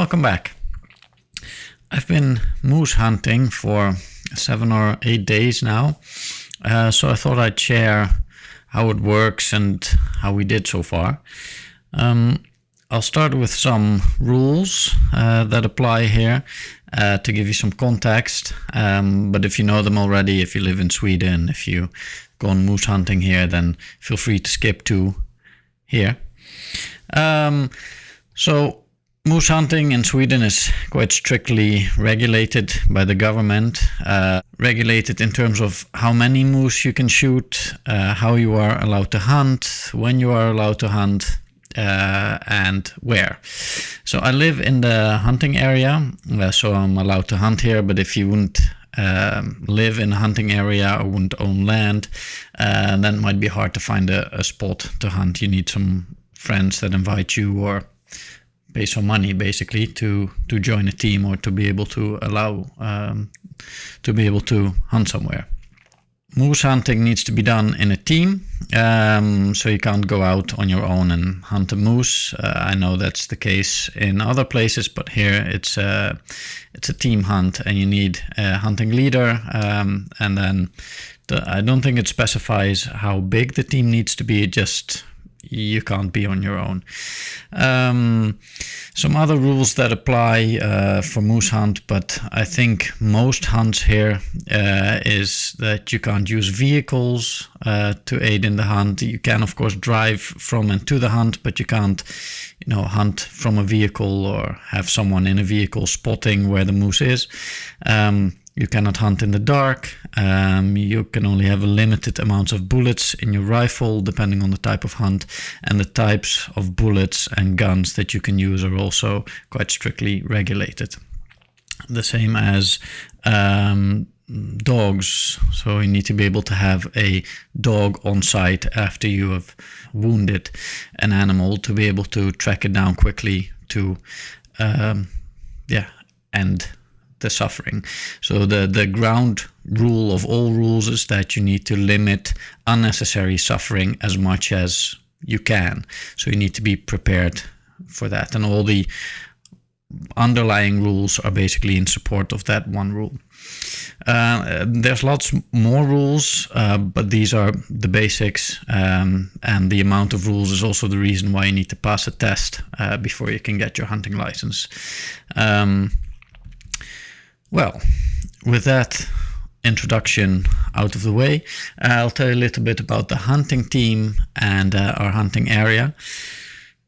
welcome back. I've been moose hunting for 7 or 8 days now, so I thought I'd share how it works and how we did so far. I'll start with some rules that apply here to give you some context, but if you know them already, if you live in Sweden, if you've gone moose hunting here, then feel free to skip to here. So moose hunting in Sweden is quite strictly regulated by the government, regulated in terms of how many moose you can shoot, how you are allowed to hunt, when you are allowed to hunt, and where. So I live in the hunting area, so I'm allowed to hunt here, but if you wouldn't live in a hunting area or wouldn't own land, then it might be hard to find a spot to hunt. You need some friends that invite you or pay some money basically to join a team or to be able to allow to be able to hunt somewhere. Moose hunting needs to be done in a team, so you can't go out on your own and hunt a moose. I know that's the case in other places, but here it's a team hunt, and you need a hunting leader. And then I don't think it specifies how big the team needs to be. It just you can't be on your own. Some other rules that apply for moose hunt, but I think most hunts here is that you can't use vehicles to aid in the hunt. You can of course drive from and to the hunt, but you can't, hunt from a vehicle or have someone in a vehicle spotting where the moose is. You cannot hunt in the dark. You can only have a limited amount of bullets in your rifle, depending on the type of hunt, and the types of bullets and guns that you can use are also quite strictly regulated. The same as dogs. So you need to be able to have a dog on site after you have wounded an animal to be able to track it down quickly to end the suffering. So the ground rule of all rules is that you need to limit unnecessary suffering as much as you can. So you need to be prepared for that. And all the underlying rules are basically in support of that one rule. There's lots more rules, but these are the basics, and the amount of rules is also the reason why you need to pass a test before you can get your hunting license. Well, with that introduction out of the way, I'll tell you a little bit about the hunting team and our hunting area.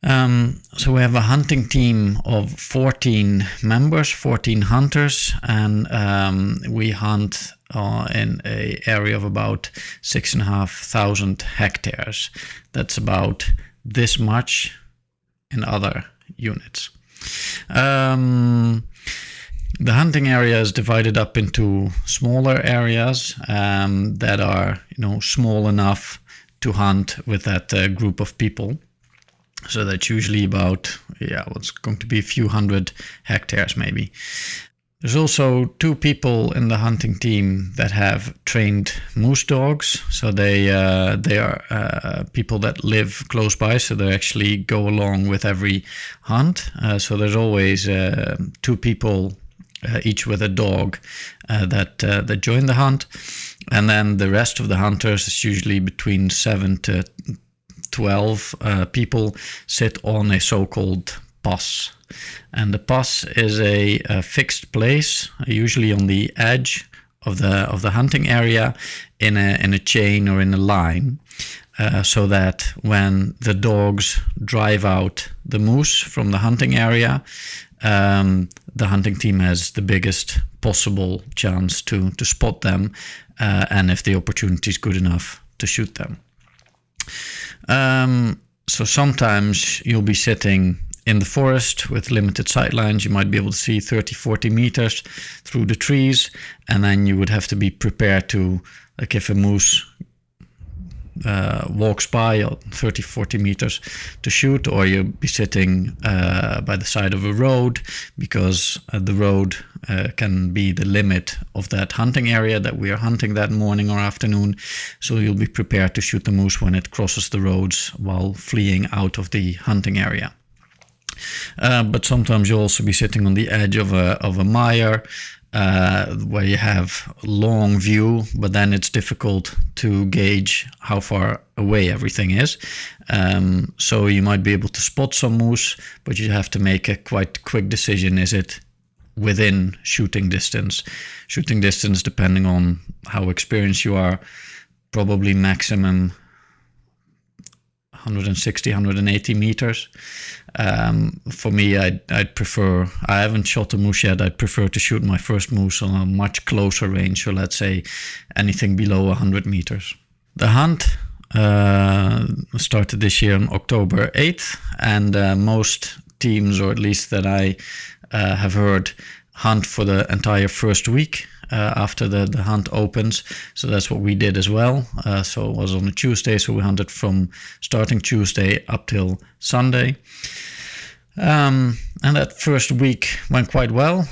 So we have a hunting team of 14 members, 14 hunters, and we hunt in an area of about 6,500 hectares. That's about this much in other units. The hunting area is divided up into smaller areas that are, small enough to hunt with that group of people. So that's usually about, what's going to be a few hundred hectares maybe. There's also 2 people in the hunting team that have trained moose dogs. So they are people that live close by, so they actually go along with every hunt. So there's always 2 people each with a dog that join the hunt, and then the rest of the hunters is usually between 7 to 12 people sit on a so-called pass, and the pass is a fixed place, usually on the edge of the hunting area, in a chain or in a line. So that when the dogs drive out the moose from the hunting area, the hunting team has the biggest possible chance to spot them, and if the opportunity is good enough, to shoot them. So sometimes you'll be sitting in the forest with limited sight lines. You might be able to see 30, 40 meters through the trees, and then you would have to be prepared to, like if a moose walks by 30, 40 meters to shoot, or you'll be sitting by the side of a road, because the road can be the limit of that hunting area that we are hunting that morning or afternoon. So you'll be prepared to shoot the moose when it crosses the roads while fleeing out of the hunting area. But sometimes you'll also be sitting on the edge of a mire, where you have long view, but then it's difficult to gauge how far away everything is. So you might be able to spot some moose, but you have to make a quite quick decision. Is it within shooting distance? Shooting distance, depending on how experienced you are, probably maximum 160, 180 meters. For me, I'd prefer, I haven't shot a moose yet, I'd prefer to shoot my first moose on a much closer range, so let's say anything below 100 meters. The hunt started this year on October 8th, and most teams, or at least that I have heard, hunt for the entire first week after the hunt opens. So that's what we did as well. So it was on a Tuesday, so we hunted from starting Tuesday up till Sunday. And that first week went quite well.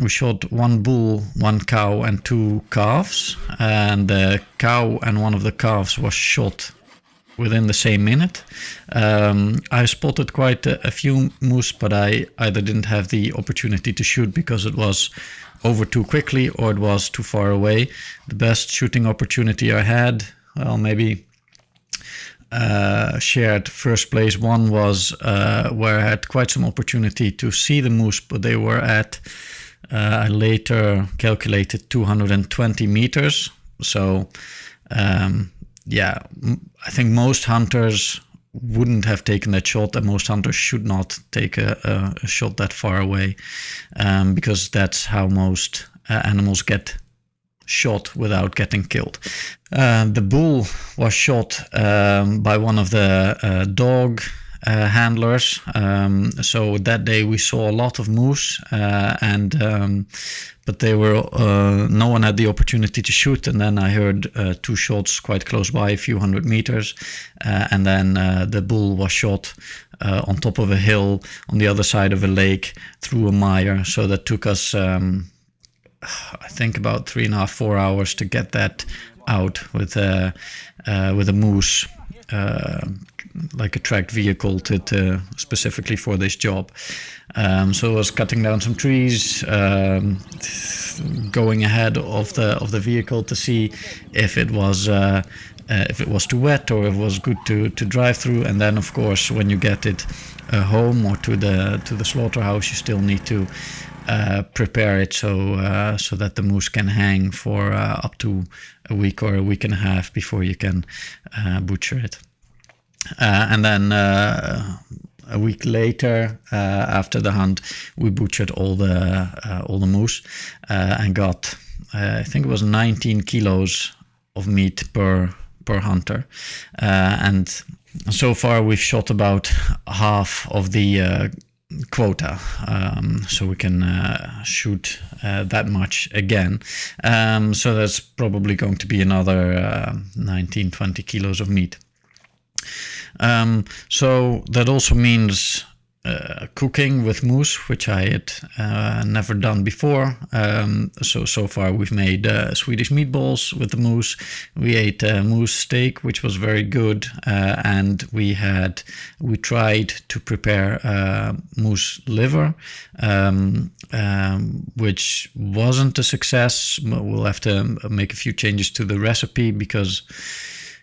We shot one bull, one cow, and two calves. And the cow and one of the calves was shot within the same minute. I spotted quite a few moose, but I either didn't have the opportunity to shoot because it was over too quickly or it was too far away. The best shooting opportunity I had, well, maybe shared first place. One was where I had quite some opportunity to see the moose, but they were at, I later calculated 220 meters. So yeah, I think most hunters wouldn't have taken that shot, and most hunters should not take a shot that far away, because that's how most animals get shot without getting killed. The bull was shot by one of the dog handlers. So that day we saw a lot of moose, but they were no one had the opportunity to shoot. And then I heard two shots quite close by, a few hundred meters, and then the bull was shot on top of a hill on the other side of a lake through a mire. So that took us, I think, about 3.5, 4 hours to get that out with a moose, like a tracked vehicle to specifically for this job. So I was cutting down some trees, going ahead of the vehicle to see if it was too wet or if it was good to drive through. And then, of course, when you get it home or to the slaughterhouse, you still need to prepare it so that the moose can hang for up to a week or a week and a half before you can butcher it. And then a week later, after the hunt, we butchered all the moose and got, I think it was 19 kilos of meat per hunter. And so far we've shot about half of the quota, so we can shoot that much again. So that's probably going to be another 19-20 kilos of meat. So that also means cooking with moose, which I had never done before. So far we've made Swedish meatballs with the moose. We ate moose steak, which was very good, and we tried to prepare moose liver, which wasn't a success. We'll have to make a few changes to the recipe because,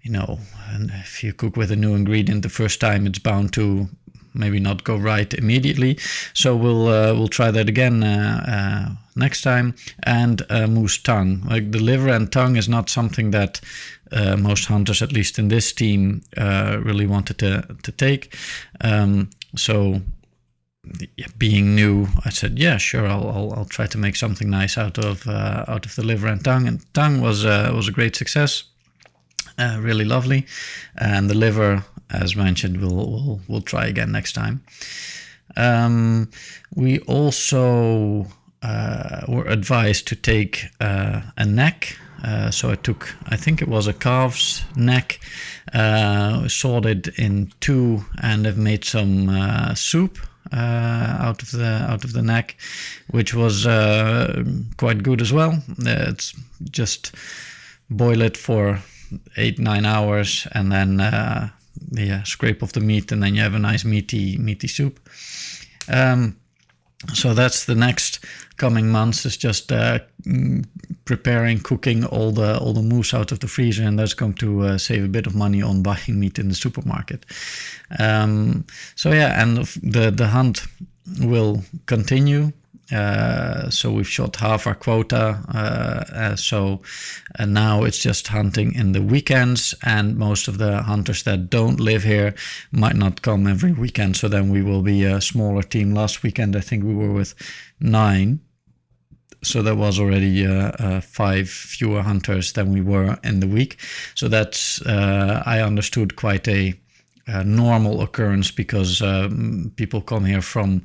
you know, and if you cook with a new ingredient the first time, it's bound to maybe not go right immediately. So we'll try that again next time. And moose tongue, like the liver and tongue, is not something that most hunters, at least in this team, really wanted to take. So being new, I said, yeah, sure, I'll try to make something nice out of the liver and tongue. And tongue was a great success. Really lovely, and the liver, as mentioned, we'll try again next time. We also were advised to take a neck. So I think it was a calf's neck, sawed it in two, and have made some soup out of the neck, which was quite good as well. It's just boil it for 8-9 hours and then scrape off the meat, and then you have a nice meaty soup. So that's the next coming months, is just preparing, cooking all the moose out of the freezer, and that's going to save a bit of money on buying meat in the supermarket. So yeah, and the hunt will continue. So we've shot half our quota, so now it's just hunting in the weekends, and most of the hunters that don't live here might not come every weekend, so then we will be a smaller team. Last weekend I think we were with 9, so that was already 5 fewer hunters than we were in the week. So that's I understood quite a normal occurrence, because people come here from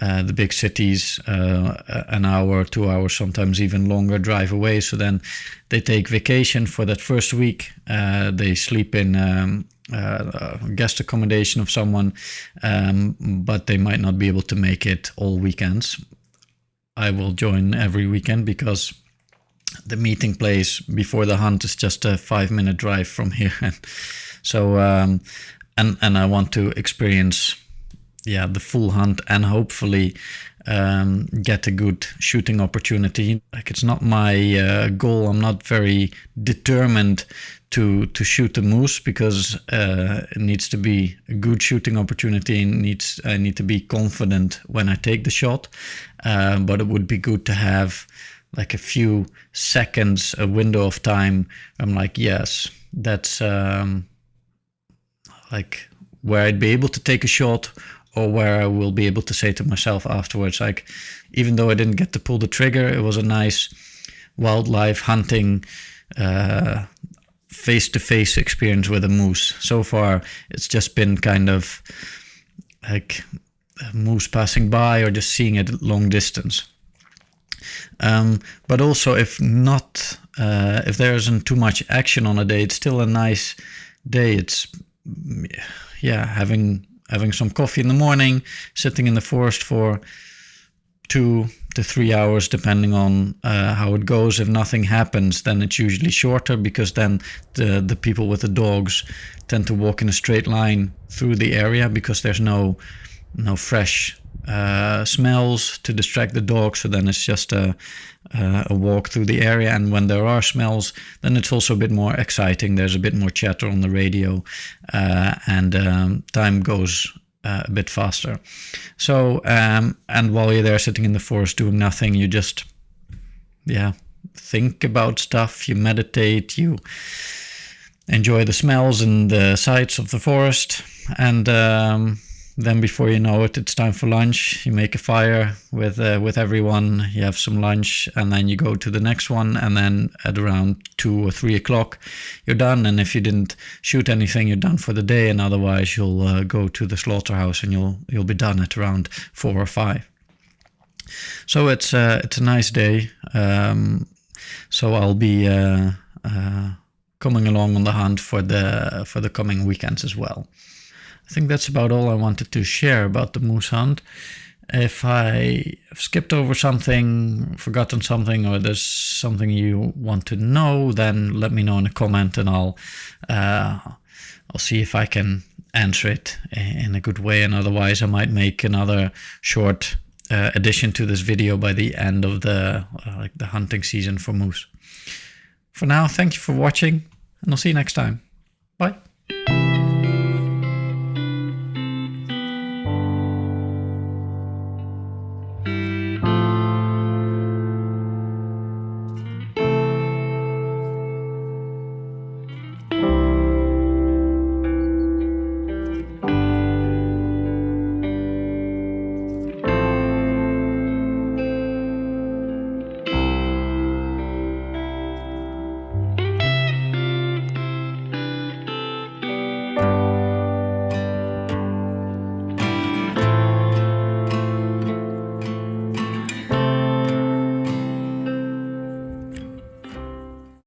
the big cities, an hour, 2 hours, sometimes even longer drive away. So then they take vacation for that first week. They sleep in guest accommodation of someone, but they might not be able to make it all weekends. I will join every weekend, because the meeting place before the hunt is just a 5-minute drive from here. So and I want to experience the full hunt, and hopefully get a good shooting opportunity. Like, it's not my goal. I'm not very determined to shoot a moose, because it needs to be a good shooting opportunity, and I need to be confident when I take the shot. But it would be good to have like a few seconds, a window of time. I'm like, yes, that's like where I'd be able to take a shot, or where I will be able to say to myself afterwards, like, even though I didn't get to pull the trigger, it was a nice wildlife hunting face-to-face experience with a moose. So far, it's just been kind of like a moose passing by, or just seeing it at long distance. But also, if there isn't too much action on a day, it's still a nice day. It's having some coffee in the morning, sitting in the forest for 2 to 3 hours, depending on how it goes. If nothing happens, then it's usually shorter, because then the people with the dogs tend to walk in a straight line through the area, because there's no fresh smells to distract the dogs. So then it's just a walk through the area, and when there are smells, then it's also a bit more exciting. There's a bit more chatter on the radio, and time goes a bit faster. So and while you're there sitting in the forest doing nothing, you just think about stuff, you meditate, you enjoy the smells and the sights of the forest, and then before you know it, it's time for lunch. You make a fire with everyone, you have some lunch, and then you go to the next one, and then at around 2 or 3 o'clock you're done. And if you didn't shoot anything, you're done for the day, and otherwise you'll go to the slaughterhouse, and you'll be done at around 4 or 5. So it's a nice day. So I'll be coming along on the hunt for the coming weekends as well. I think that's about all I wanted to share about the moose hunt. If I skipped over something, forgotten something, or there's something you want to know, then let me know in a comment, and I'll see if I can answer it in a good way. And otherwise, I might make another short addition to this video by the end of the hunting season for moose. For now, thank you for watching, and I'll see you next time. Bye.